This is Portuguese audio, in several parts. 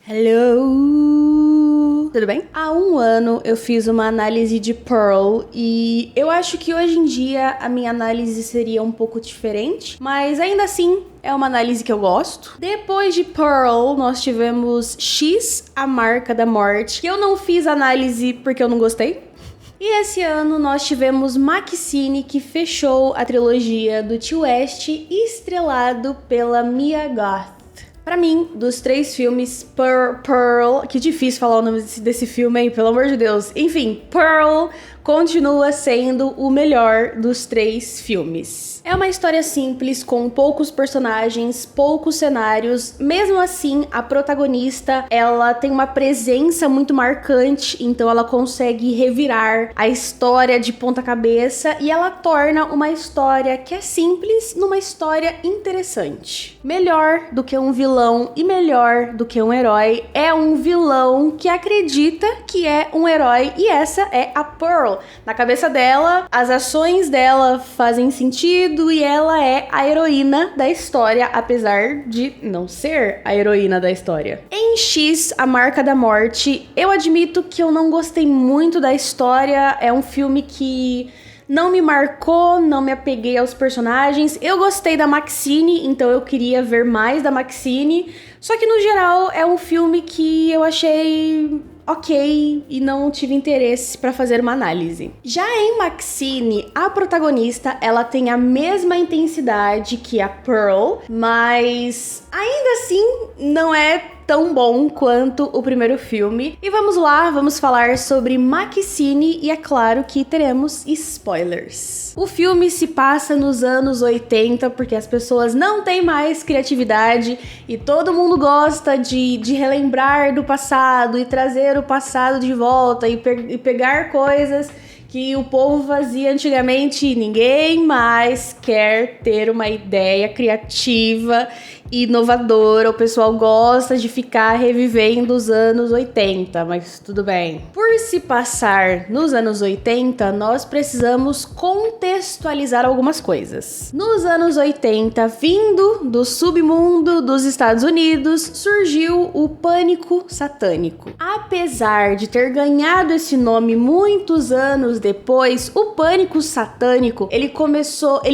Hello! Tudo bem? Há um ano eu fiz uma análise de Pearl e eu acho que hoje em dia a minha análise seria um pouco diferente, mas ainda assim é uma análise que eu gosto. Depois de Pearl, nós tivemos X, A Marca da Morte, que eu não fiz análise porque eu não gostei. E esse ano nós tivemos Maxine, que fechou a trilogia do Tio West, estrelado pela Mia Goth. Pra mim, dos três filmes, Pearl... Que difícil falar o nome desse filme, hein? Pelo amor de Deus. Enfim, Pearl continua sendo o melhor dos três filmes. É uma história simples, com poucos personagens, poucos cenários. Mesmo assim, a protagonista, ela tem uma presença muito marcante, então ela consegue revirar a história de ponta cabeça e ela torna uma história que é simples numa história interessante. Melhor do que um vilão e melhor do que um herói é um vilão que acredita que é um herói, e essa é a Pearl. Na cabeça dela, as ações dela fazem sentido e ela é a heroína da história, apesar de não ser a heroína da história. Em X, A Marca da Morte, eu admito que eu não gostei muito da história. É um filme que não me marcou, não me apeguei aos personagens. Eu gostei da Maxine, então eu queria ver mais da Maxine. Só que no geral é um filme que eu achei ok e não tive interesse para fazer uma análise. Já em Maxine, a protagonista, ela tem a mesma intensidade que a Pearl, mas ainda assim não é tão bom quanto o primeiro filme. E vamos lá, vamos falar sobre Maxine e é claro que teremos spoilers. O filme se passa nos anos 80 porque as pessoas não têm mais criatividade e todo mundo gosta de relembrar do passado e trazer o passado de volta e pegar coisas que o povo fazia antigamente e ninguém mais quer ter uma ideia criativa e inovadora. O pessoal gosta de ficar revivendo os anos 80, mas tudo bem. Por se passar nos anos 80, nós precisamos contextualizar algumas coisas. Nos anos 80, vindo do submundo dos Estados Unidos, surgiu o Pânico Satânico. Apesar de ter ganhado esse nome muitos anos depois, o Pânico Satânico, ele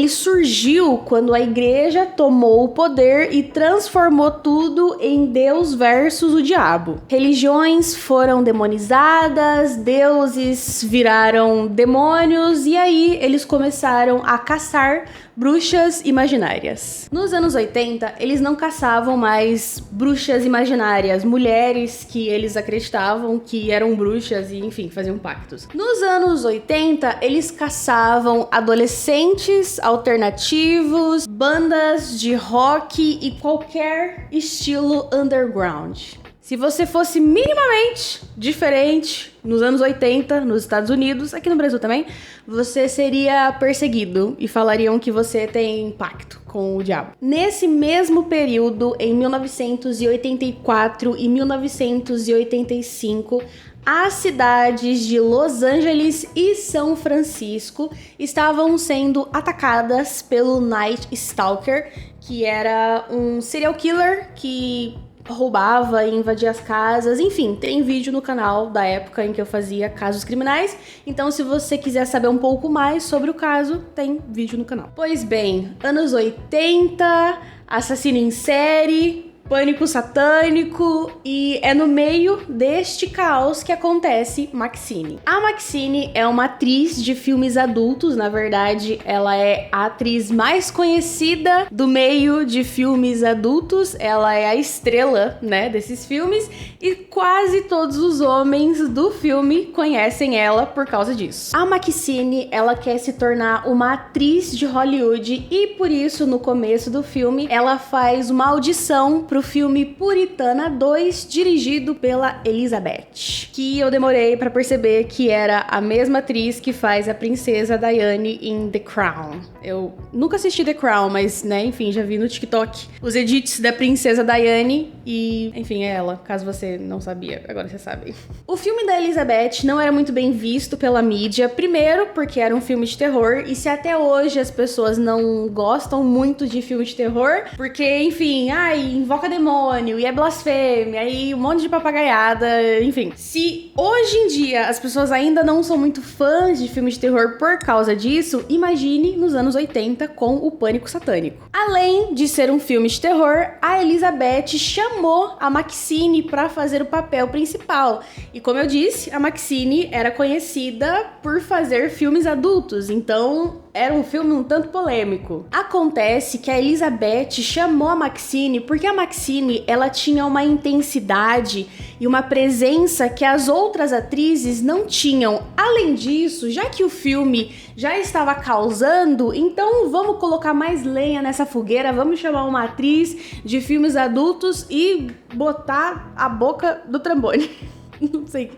surgiu quando a igreja tomou o poder e transformou tudo em Deus versus o diabo. Religiões foram demonizadas, deuses viraram demônios e aí eles começaram a caçar bruxas imaginárias. Nos anos 80, eles não caçavam mais bruxas imaginárias, mulheres que eles acreditavam que eram bruxas e, enfim, faziam pactos. Nos anos 80, eles caçavam adolescentes alternativos, bandas de rock e qualquer estilo underground. Se você fosse minimamente diferente nos anos 80, nos Estados Unidos, aqui no Brasil também, você seria perseguido e falariam que você tem pacto com o diabo. Nesse mesmo período, em 1984 e 1985, as cidades de Los Angeles e São Francisco estavam sendo atacadas pelo Night Stalker, que era um serial killer que roubava e invadia as casas. Enfim, tem vídeo no canal da época em que eu fazia casos criminais, então se você quiser saber um pouco mais sobre o caso, tem vídeo no canal. Pois bem, anos 80, assassino em série, pânico satânico, e é no meio deste caos que acontece Maxine. A Maxine é uma atriz de filmes adultos, na verdade, ela é a atriz mais conhecida do meio de filmes adultos, ela é a estrela, né, desses filmes, e quase todos os homens do filme conhecem ela por causa disso. A Maxine, ela quer se tornar uma atriz de Hollywood e por isso, no começo do filme, ela faz uma audição pro filme Puritana 2, dirigido pela Elizabeth, que eu demorei pra perceber que era a mesma atriz que faz a princesa Diane em The Crown. Eu nunca assisti The Crown, mas, né, enfim, já vi no TikTok os edits da princesa Diane e, enfim, é ela, caso você não sabia, agora você sabe. O filme da Elizabeth não era muito bem visto pela mídia, primeiro porque era um filme de terror, e se até hoje as pessoas não gostam muito de filme de terror, porque, enfim, invoca invoca demônio, e é blasfêmia, e um monte de papagaiada, enfim. Se hoje em dia as pessoas ainda não são muito fãs de filmes de terror por causa disso, imagine nos anos 80 com o Pânico Satânico. Além de ser um filme de terror, a Elizabeth chamou a Maxine para fazer o papel principal. E como eu disse, a Maxine era conhecida por fazer filmes adultos, então era um filme um tanto polêmico. Acontece que a Elizabeth chamou a Maxine porque a Maxine, ela tinha uma intensidade e uma presença que as outras atrizes não tinham. Além disso, já que o filme já estava causando, então vamos colocar mais lenha nessa fogueira, vamos chamar uma atriz de filmes adultos e botar a boca do trombone. Não sei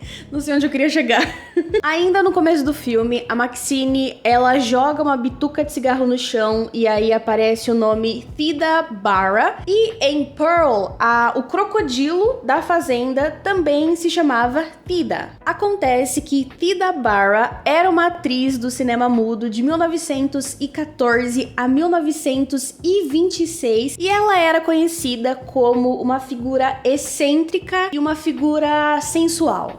onde eu queria chegar. Ainda no começo do filme, a Maxine, ela joga uma bituca de cigarro no chão e aí aparece o nome Theda Bara. E em Pearl, o crocodilo da fazenda também se chamava Theda. Acontece que Theda Bara era uma atriz do cinema mudo de 1914 a 1926 e ela era conhecida como uma figura excêntrica e uma figura sensual.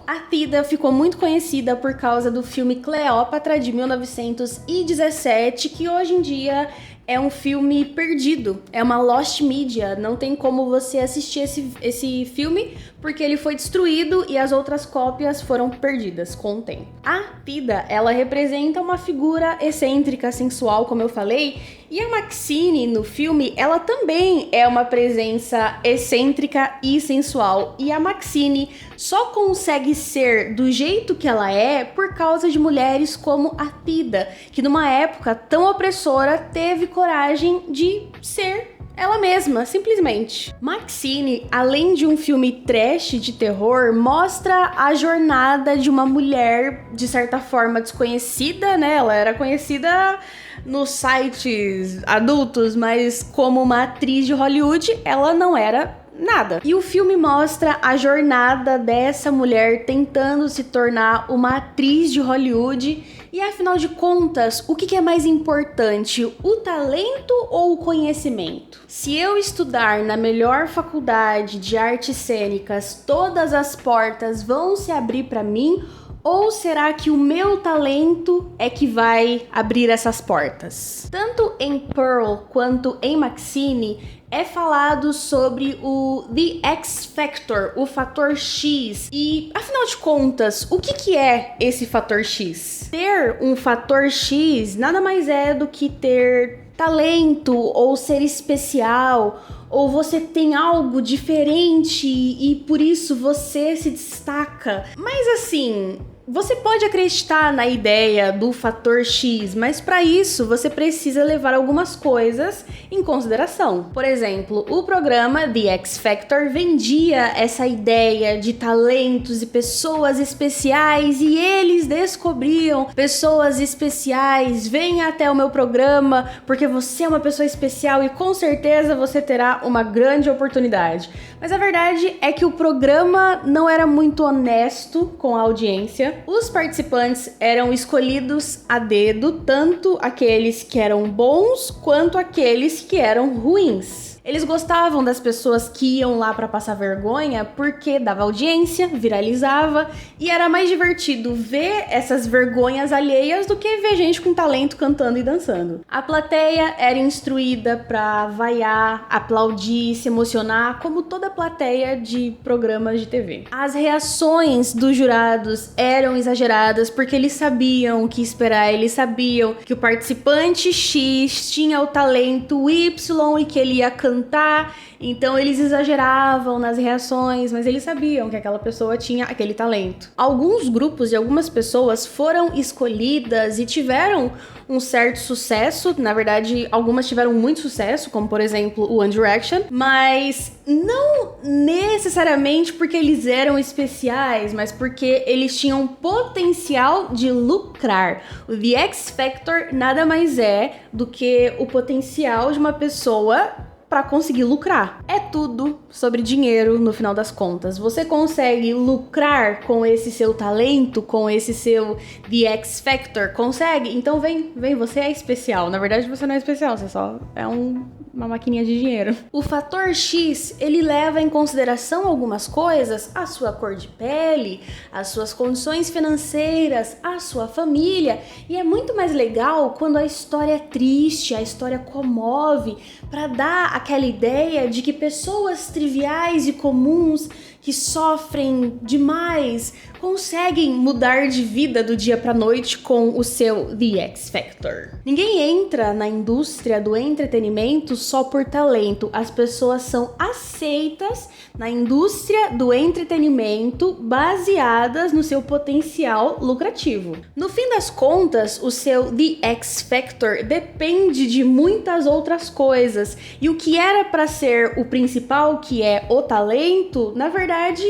A Theda ficou muito conhecida por causa do filme Cleópatra de 1917, que hoje em dia é um filme perdido, é uma lost media, não tem como você assistir esse filme porque ele foi destruído e as outras cópias foram perdidas com o tempo. A Theda, ela representa uma figura excêntrica, sensual, como eu falei, e a Maxine no filme, ela também é uma presença excêntrica e sensual, e a Maxine só consegue ser do jeito que ela é por causa de mulheres como a Theda, que numa época tão opressora teve coragem de ser ela mesma, simplesmente. Maxine, além de um filme trash de terror, mostra a jornada de uma mulher, de certa forma, desconhecida, né? Ela era conhecida nos sites adultos, mas como uma atriz de Hollywood, ela não era nada. E o filme mostra a jornada dessa mulher tentando se tornar uma atriz de Hollywood. E afinal de contas, o que é mais importante, o talento ou o conhecimento? Se eu estudar na melhor faculdade de artes cênicas, todas as portas vão se abrir para mim? Ou será que o meu talento é que vai abrir essas portas? Tanto em Pearl quanto em Maxine, é falado sobre o The X Factor, o fator X. E, afinal de contas, o que é esse fator X? Ter um fator X nada mais é do que ter talento ou ser especial, ou você tem algo diferente e por isso você se destaca. Mas assim, você pode acreditar na ideia do fator X, mas para isso você precisa levar algumas coisas em consideração. Por exemplo, o programa The X Factor vendia essa ideia de talentos e pessoas especiais e eles descobriam pessoas especiais. Venha até o meu programa porque você é uma pessoa especial e com certeza você terá uma grande oportunidade. Mas a verdade é que o programa não era muito honesto com a audiência. Os participantes eram escolhidos a dedo, tanto aqueles que eram bons quanto aqueles que eram ruins. Eles gostavam das pessoas que iam lá para passar vergonha porque dava audiência, viralizava e era mais divertido ver essas vergonhas alheias do que ver gente com talento cantando e dançando. A plateia era instruída para vaiar, aplaudir, se emocionar, como toda plateia de programas de TV. As reações dos jurados eram exageradas porque eles sabiam o que esperar, eles sabiam que o participante X tinha o talento Y e que ele ia cantar, então eles exageravam nas reações, mas eles sabiam que aquela pessoa tinha aquele talento. Alguns grupos e algumas pessoas foram escolhidas e tiveram um certo sucesso, na verdade algumas tiveram muito sucesso, como por exemplo o One Direction, mas não necessariamente porque eles eram especiais, mas porque eles tinham potencial de lucrar. O The X Factor nada mais é do que o potencial de uma pessoa para conseguir lucrar. É tudo sobre dinheiro no final das contas. Você consegue lucrar com esse seu talento, com esse seu The X Factor? Consegue? Então vem, você é especial. Na verdade você não é especial, você só é uma maquininha de dinheiro. O fator X, ele leva em consideração algumas coisas, a sua cor de pele, as suas condições financeiras, a sua família, e é muito mais legal quando a história é triste, a história comove, para dar aquela ideia de que pessoas triviais e comuns que sofrem demais conseguem mudar de vida do dia pra noite com o seu The X Factor. Ninguém entra na indústria do entretenimento só por talento. As pessoas são aceitas na indústria do entretenimento baseadas no seu potencial lucrativo. No fim das contas, o seu The X Factor depende de muitas outras coisas. E o que era pra ser o principal, que é o talento, na verdade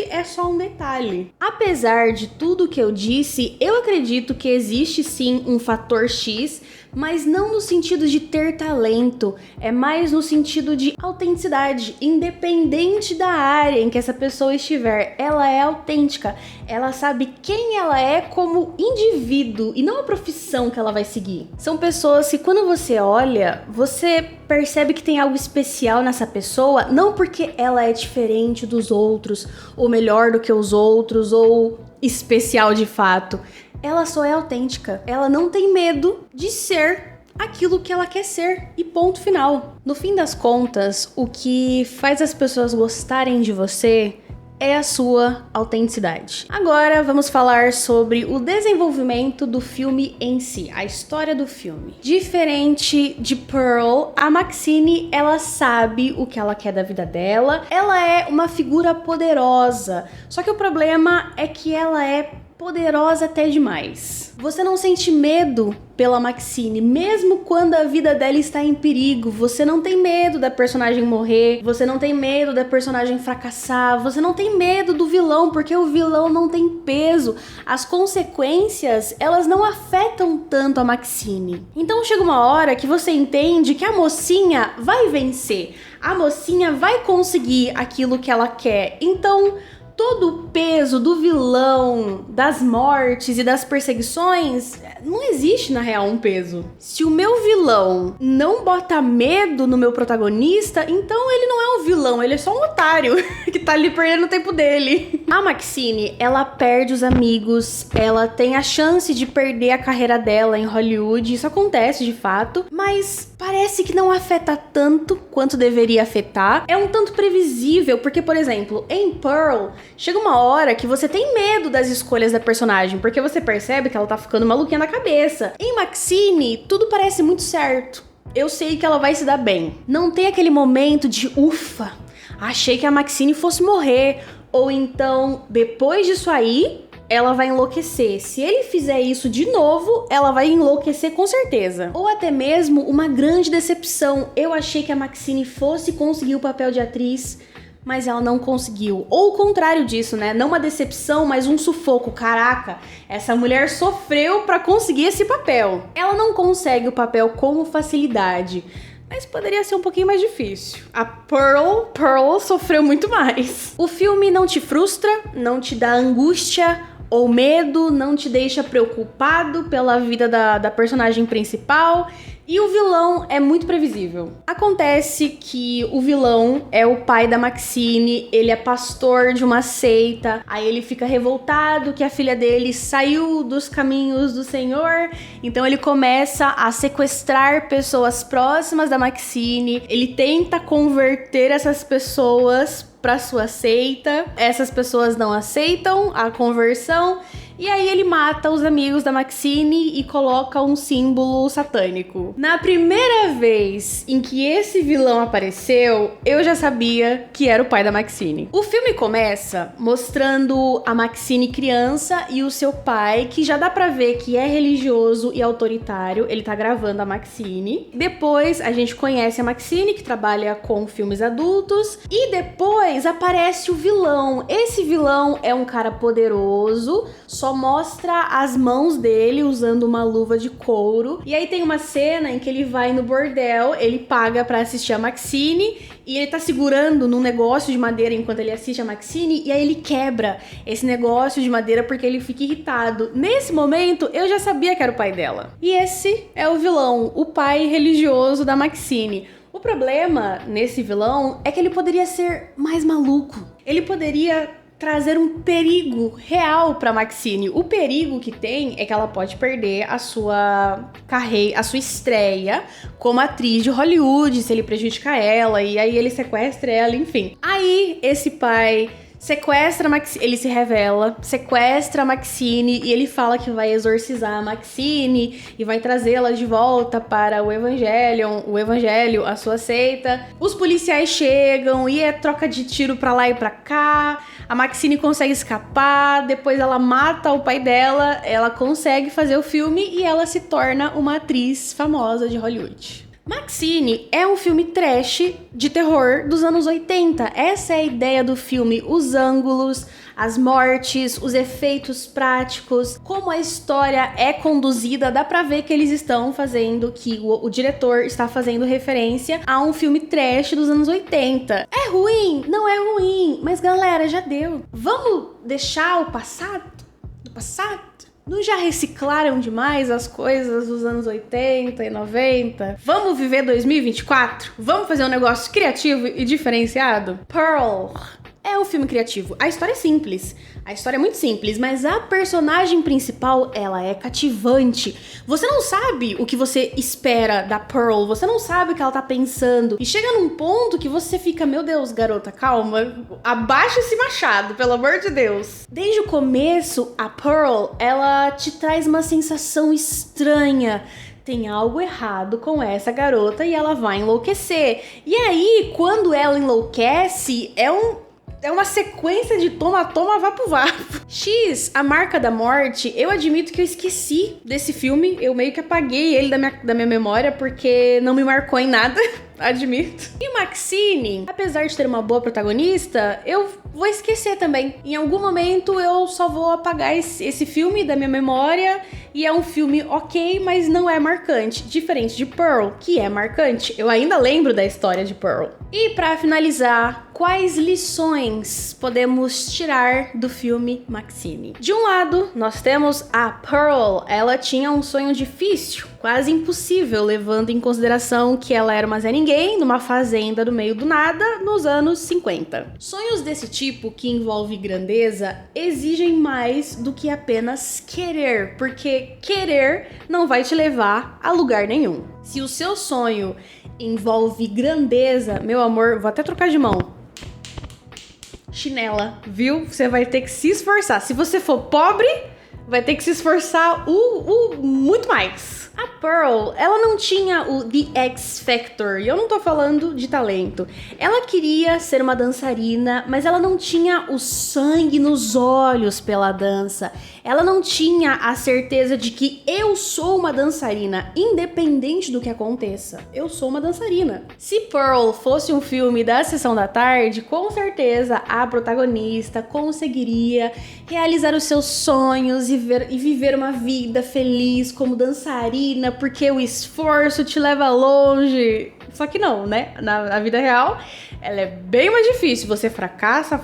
é só um detalhe. Apesar de tudo que eu disse, eu acredito que existe sim um fator X, mas não no sentido de ter talento, é mais no sentido de autenticidade. Independente da área em que essa pessoa estiver, ela é autêntica, ela sabe quem ela é como indivíduo e não a profissão que ela vai seguir. São pessoas que quando você olha, você percebe que tem algo especial nessa pessoa, não porque ela é diferente dos outros, ou melhor do que os outros, ou especial de fato. Ela só é autêntica. Ela não tem medo de ser aquilo que ela quer ser. E ponto final. No fim das contas, o que faz as pessoas gostarem de você é a sua autenticidade. Agora vamos falar sobre o desenvolvimento do filme em si, a história do filme. Diferente de Pearl, a Maxine, ela sabe o que ela quer da vida dela. Ela é uma figura poderosa. Só que o problema é que ela é poderosa até demais. Você não sente medo pela Maxine, mesmo quando a vida dela está em perigo. Você não tem medo da personagem morrer, você não tem medo da personagem fracassar, você não tem medo do vilão, porque o vilão não tem peso. As consequências, elas não afetam tanto a Maxine. Então chega uma hora que você entende que a mocinha vai vencer, a mocinha vai conseguir aquilo que ela quer. Então todo o peso do vilão, das mortes e das perseguições, não existe na real um peso. Se o meu vilão não bota medo no meu protagonista, então ele não é um vilão, ele é só um otário que tá ali perdendo o tempo dele. A Maxine, ela perde os amigos, ela tem a chance de perder a carreira dela em Hollywood, isso acontece de fato, mas parece que não afeta tanto quanto deveria afetar. É um tanto previsível, porque, por exemplo, em Pearl, chega uma hora que você tem medo das escolhas da personagem, porque você percebe que ela tá ficando maluquinha na cabeça. Em Maxine, tudo parece muito certo. Eu sei que ela vai se dar bem. Não tem aquele momento de ufa, achei que a Maxine fosse morrer. Ou então, depois disso aí, ela vai enlouquecer. Se ele fizer isso de novo, ela vai enlouquecer com certeza. Ou até mesmo uma grande decepção. Eu achei que a Maxine fosse conseguir o papel de atriz, mas ela não conseguiu. Ou o contrário disso, né? Não uma decepção, mas um sufoco. Caraca, essa mulher sofreu pra conseguir esse papel. Ela não consegue o papel com facilidade, mas poderia ser um pouquinho mais difícil. A Pearl sofreu muito mais. O filme não te frustra, não te dá angústia ou medo, não te deixa preocupado pela vida da personagem principal. E o vilão é muito previsível. Acontece que o vilão é o pai da Maxine, ele é pastor de uma seita, aí ele fica revoltado que a filha dele saiu dos caminhos do Senhor, então ele começa a sequestrar pessoas próximas da Maxine, ele tenta converter essas pessoas para sua seita, essas pessoas não aceitam a conversão, e aí ele mata os amigos da Maxine e coloca um símbolo satânico. Na primeira vez em que esse vilão apareceu, eu já sabia que era o pai da Maxine. O filme começa mostrando a Maxine criança e o seu pai, que já dá pra ver que é religioso e autoritário. Ele tá gravando a Maxine. Depois a gente conhece a Maxine, que trabalha com filmes adultos. E depois aparece o vilão. Esse vilão é um cara poderoso, só mostra as mãos dele usando uma luva de couro. E aí tem uma cena em que ele vai no bordel, ele paga pra assistir a Maxine e ele tá segurando num negócio de madeira enquanto ele assiste a Maxine, e aí ele quebra esse negócio de madeira porque ele fica irritado. Nesse momento, eu já sabia que era o pai dela. E esse é o vilão, o pai religioso da Maxine. O O problema nesse vilão é que ele poderia ser mais maluco. Ele poderia trazer um perigo real pra Maxine. O perigo que tem é que ela pode perder a sua carreira, a sua estreia como atriz de Hollywood, se ele prejudicar ela, e aí ele sequestra ela, enfim. Aí esse pai sequestra a Maxine, ele se revela, sequestra a Maxine e ele fala que vai exorcizar a Maxine e vai trazê-la de volta para o evangelho, a sua seita. Os policiais chegam e é troca de tiro pra lá e pra cá. A Maxine consegue escapar, depois ela mata o pai dela, ela consegue fazer o filme e ela se torna uma atriz famosa de Hollywood. Maxine é um filme trash de terror dos anos 80. Essa é a ideia do filme. Os ângulos, as mortes, os efeitos práticos, como a história é conduzida, dá pra ver que eles estão fazendo, que o diretor está fazendo referência a um filme trash dos anos 80. É ruim? Não é ruim, mas galera, já deu. Vamos deixar o passado do passado? Não já reciclaram demais as coisas dos anos 80 e 90? Vamos viver 2024? Vamos fazer um negócio criativo e diferenciado? Pearl é um filme criativo. A história é simples. A história é muito simples, mas a personagem principal, ela é cativante. Você não sabe o que você espera da Pearl, você não sabe o que ela tá pensando. E chega num ponto que você fica, meu Deus, garota, calma, abaixa esse machado, pelo amor de Deus. Desde o começo, a Pearl, ela te traz uma sensação estranha. Tem algo errado com essa garota e ela vai enlouquecer. E aí, quando ela enlouquece, é uma sequência de toma, vá pro vapo. X, A Marca da Morte, eu admito que eu esqueci desse filme. Eu meio que apaguei ele da minha memória porque não me marcou em nada, admito. E Maxine, apesar de ter uma boa protagonista, eu vou esquecer também. Em algum momento eu só vou apagar esse filme da minha memória. E é um filme ok, mas não é marcante. Diferente de Pearl, que é marcante. Eu ainda lembro da história de Pearl. E pra finalizar, quais lições podemos tirar do filme Maxine? De um lado, nós temos a Pearl. Ela tinha um sonho difícil, quase impossível, levando em consideração que ela era uma Zé Ninguém, numa fazenda no meio do nada, nos anos 50. Sonhos desse tipo, que envolve grandeza, exigem mais do que apenas querer, porque querer não vai te levar a lugar nenhum. Se o seu sonho envolve grandeza, meu amor, vou até trocar de mão. Chinela, viu? Você vai ter que se esforçar. Se você for pobre, vai ter que se esforçar muito mais. A Pearl, ela não tinha o The X Factor, e eu não tô falando de talento. Ela queria ser uma dançarina, mas ela não tinha o sangue nos olhos pela dança. Ela não tinha a certeza de que eu sou uma dançarina, independente do que aconteça. Eu sou uma dançarina. Se Pearl fosse um filme da Sessão da Tarde, com certeza a protagonista conseguiria realizar os seus sonhos e viver uma vida feliz como dançarina, porque o esforço te leva longe. Só que não, né? Na vida real, ela é bem mais difícil. Você fracassa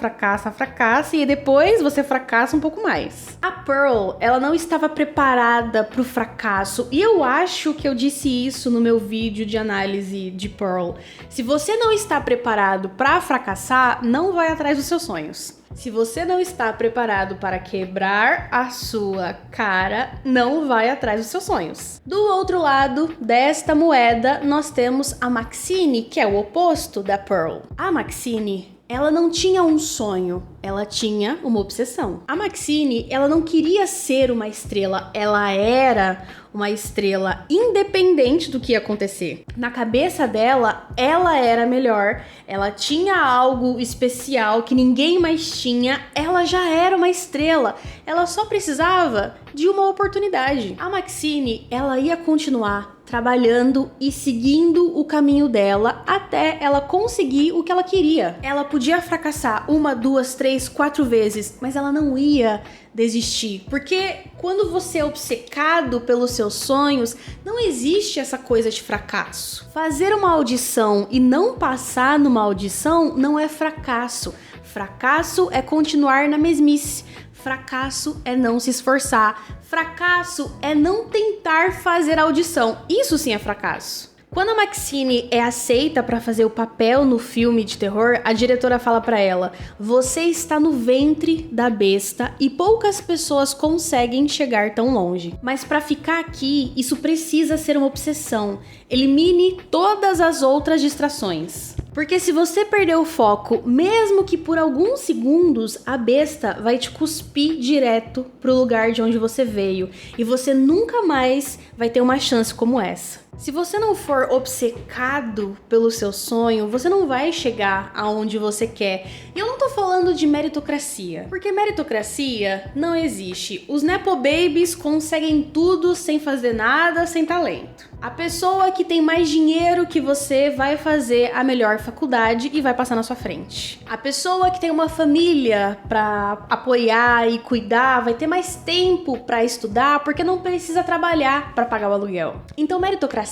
e depois você fracassa um pouco mais. A Pearl, ela não estava preparada para o fracasso. E eu acho que eu disse isso no meu vídeo de análise de Pearl. Se você não está preparado para fracassar, não vai atrás dos seus sonhos. Se você não está preparado para quebrar a sua cara, não vai atrás dos seus sonhos. Do outro lado desta moeda, nós temos a Maxine, que é o oposto da Pearl. A Maxine, ela não tinha um sonho, ela tinha uma obsessão. A Maxine, ela não queria ser uma estrela, ela era uma estrela independente do que ia acontecer. Na cabeça dela, ela era melhor, ela tinha algo especial que ninguém mais tinha, ela já era uma estrela, ela só precisava de uma oportunidade. A Maxine, ela ia continuar trabalhando e seguindo o caminho dela até ela conseguir o que ela queria. Ela podia fracassar 1, 2, 3, 4 vezes, mas ela não ia desistir, porque quando você é obcecado pelos seus sonhos, não existe essa coisa de fracasso. Fazer uma audição e não passar numa audição não é fracasso. Fracasso é continuar na mesmice. Fracasso é não se esforçar. Fracasso é não tentar fazer a audição. Isso sim é fracasso. Quando a Maxine é aceita pra fazer o papel no filme de terror, a diretora fala pra ela: você está no ventre da besta e poucas pessoas conseguem chegar tão longe. Mas pra ficar aqui, isso precisa ser uma obsessão. Elimine todas as outras distrações. Porque se você perder o foco, mesmo que por alguns segundos, a besta vai te cuspir direto pro lugar de onde você veio. E você nunca mais vai ter uma chance como essa. Se você não for obcecado pelo seu sonho, você não vai chegar aonde você quer. E eu não tô falando de meritocracia, porque meritocracia não existe. Os Nepo Babies conseguem tudo sem fazer nada, sem talento. A pessoa que tem mais dinheiro que você vai fazer a melhor faculdade e vai passar na sua frente. A pessoa que tem uma família pra apoiar e cuidar vai ter mais tempo pra estudar porque não precisa trabalhar pra pagar o aluguel. Então meritocracia,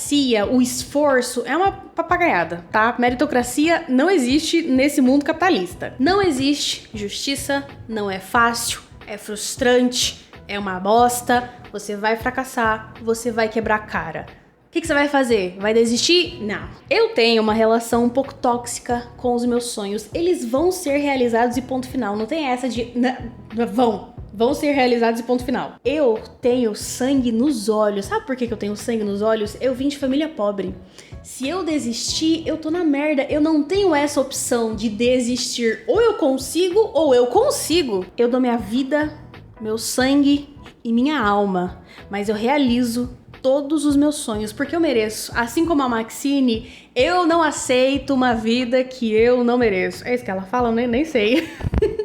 o esforço, é uma papagaiada, tá? Meritocracia não existe nesse mundo capitalista. Não existe justiça, não é fácil, é frustrante, é uma bosta, você vai fracassar, você vai quebrar a cara. O que você vai fazer? Vai desistir? Não. Eu tenho uma relação um pouco tóxica com os meus sonhos. Eles vão ser realizados e ponto final. Não tem essa de... Vão ser realizados e ponto final. Eu tenho sangue nos olhos. Sabe por que eu tenho sangue nos olhos? Eu vim de família pobre. Se eu desistir, eu tô na merda. Eu não tenho essa opção de desistir. Ou eu consigo, ou eu consigo. Eu dou minha vida, meu sangue e minha alma. Mas eu realizo todos os meus sonhos, porque eu mereço. Assim como a Maxine, eu não aceito uma vida que eu não mereço. É isso que ela fala? Eu nem sei.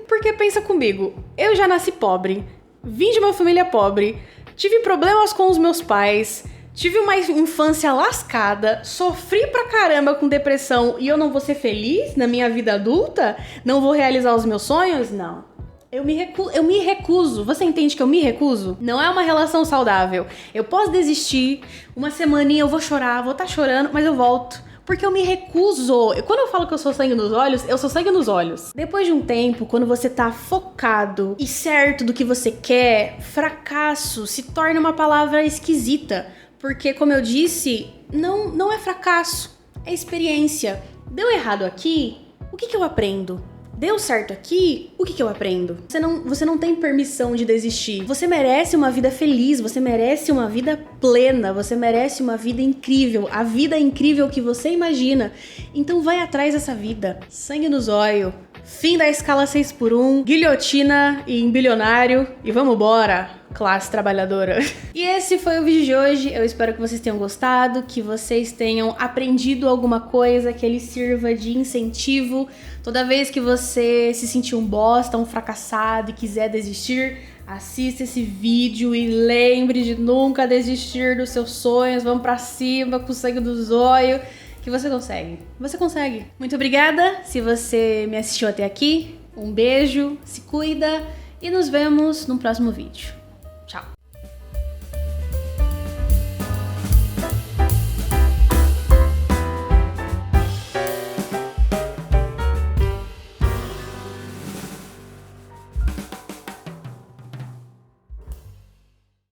Porque pensa comigo, eu já nasci pobre, vim de uma família pobre, tive problemas com os meus pais, tive uma infância lascada, sofri pra caramba com depressão e eu não vou ser feliz na minha vida adulta? Não vou realizar os meus sonhos? Não. Eu me recuso. Você entende que eu me recuso? Não é uma relação saudável. Eu posso desistir, uma semaninha eu vou chorar, vou estar chorando, mas eu volto. Porque eu me recuso. Quando eu falo que eu sou sangue nos olhos, eu sou sangue nos olhos. Depois de um tempo, quando você tá focado e certo do que você quer, fracasso se torna uma palavra esquisita. Porque, como eu disse, não é fracasso, é experiência. Deu errado aqui? O que eu aprendo? Deu certo aqui? O que eu aprendo? Você não tem permissão de desistir. Você merece uma vida feliz, você merece uma vida plena, você merece uma vida incrível, a vida incrível que você imagina. Então vai atrás dessa vida. Sangue no zóio, fim da escala 6x1, guilhotina em bilionário e vamos embora, classe trabalhadora. E esse foi o vídeo de hoje. Eu espero que vocês tenham gostado, que vocês tenham aprendido alguma coisa, que ele sirva de incentivo. Toda vez que você se sentir um bosta, um fracassado e quiser desistir, assista esse vídeo e lembre de nunca desistir dos seus sonhos. Vamos pra cima com o sangue do zóio, que você consegue. Você consegue. Muito obrigada se você me assistiu até aqui. Um beijo, se cuida e nos vemos no próximo vídeo.